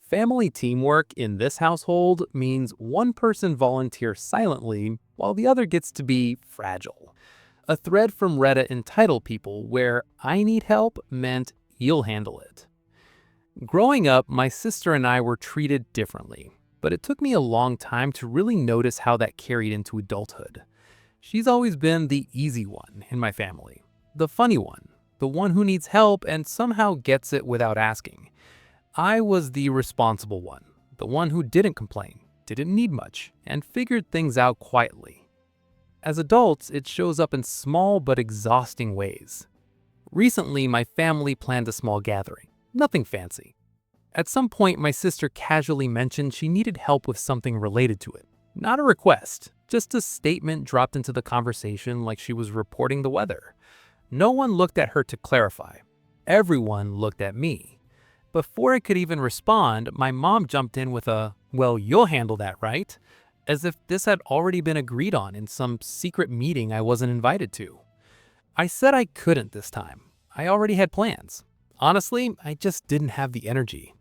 Family teamwork in this household means one person volunteers silently while the other gets to be fragile. A thread from Reddit entitled People where "I need help" meant "you'll handle it." Growing up, my sister and I were treated differently, but it took me a long time to really notice how that carried into adulthood. She's always been the easy one in my family, the funny one, the one who needs help and somehow gets it without asking. I was the responsible one, the one who didn't complain, didn't need much, and figured things out quietly. As adults, it shows up in small but exhausting ways. Recently, my family planned a small gathering. Nothing fancy. At some point, my sister casually mentioned she needed help with something related to it. Not a request, just a statement dropped into the conversation like she was reporting the weather. No one looked at her to clarify. Everyone looked at me. Before I could even respond, my mom jumped in with a, "Well, you'll handle that, right?" As if this had already been agreed on in some secret meeting I wasn't invited to. I said I couldn't this time. I already had plans. Honestly, I just didn't have the energy.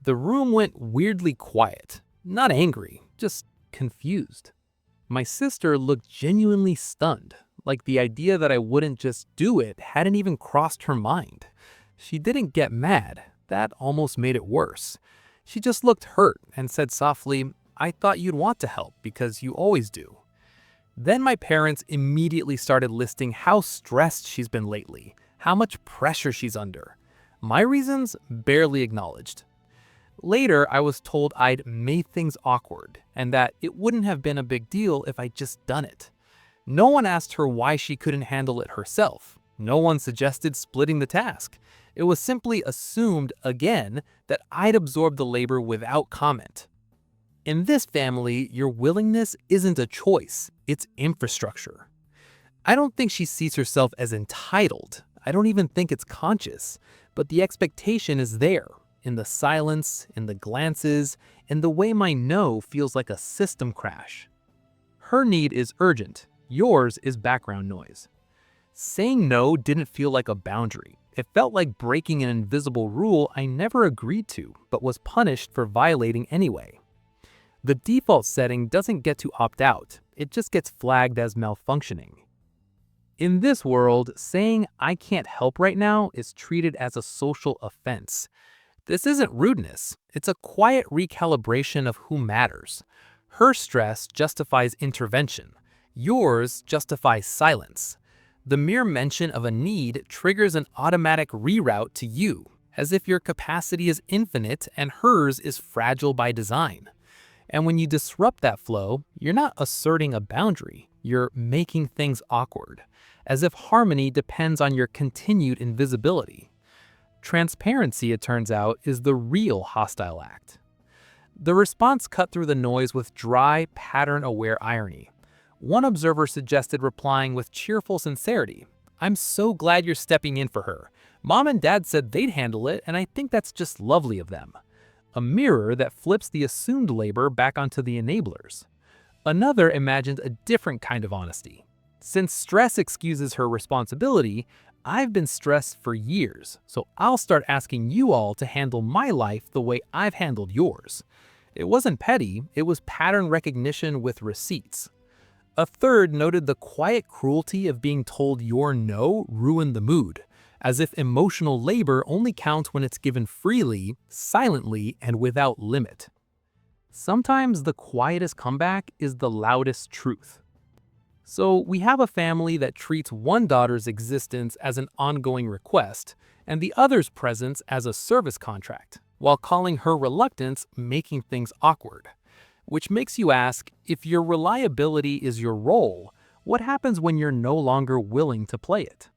The room went weirdly quiet. Not angry, just confused. My sister looked genuinely stunned, like the idea that I wouldn't just do it hadn't even crossed her mind. She didn't get mad. That almost made it worse. She just looked hurt and said softly, "I thought you'd want to help because you always do." Then my parents immediately started listing how stressed she's been lately, how much pressure she's under. My reasons barely acknowledged. Later, I was told I'd made things awkward and that it wouldn't have been a big deal if I'd just done it. No one asked her why she couldn't handle it herself. No one suggested splitting the task. It was simply assumed, again, that I'd absorb the labor without comment. In this family, your willingness isn't a choice, it's infrastructure. I don't think she sees herself as entitled. I don't even think it's conscious. But the expectation is there, in the silence, in the glances, in the way my no feels like a system crash. Her need is urgent, yours is background noise. Saying no didn't feel like a boundary. It felt like breaking an invisible rule I never agreed to, but was punished for violating anyway. The default setting doesn't get to opt out, it just gets flagged as malfunctioning. In this world, saying "I can't help right now" is treated as a social offense. This isn't rudeness, it's a quiet recalibration of who matters. Her stress justifies intervention. Yours justifies silence. The mere mention of a need triggers an automatic reroute to you, as if your capacity is infinite and hers is fragile by design. And when you disrupt that flow, you're not asserting a boundary, you're making things awkward, as if harmony depends on your continued invisibility. Transparency, it turns out, is the real hostile act. The response cut through the noise with dry, pattern-aware irony. One observer suggested replying with cheerful sincerity, "I'm so glad you're stepping in for her. Mom and Dad said they'd handle it, and I think that's just lovely of them." A mirror that flips the assumed labor back onto the enablers. Another imagined a different kind of honesty. "Since stress excuses her responsibility, I've been stressed for years, so I'll start asking you all to handle my life the way I've handled yours." It wasn't petty, it was pattern recognition with receipts. A third noted the quiet cruelty of being told your no ruined the mood, as if emotional labor only counts when it's given freely, silently, and without limit. Sometimes the quietest comeback is the loudest truth. So we have a family that treats one daughter's existence as an ongoing request and the other's presence as a service contract, while calling her reluctance making things awkward. Which makes you ask, if your reliability is your role, what happens when you're no longer willing to play it?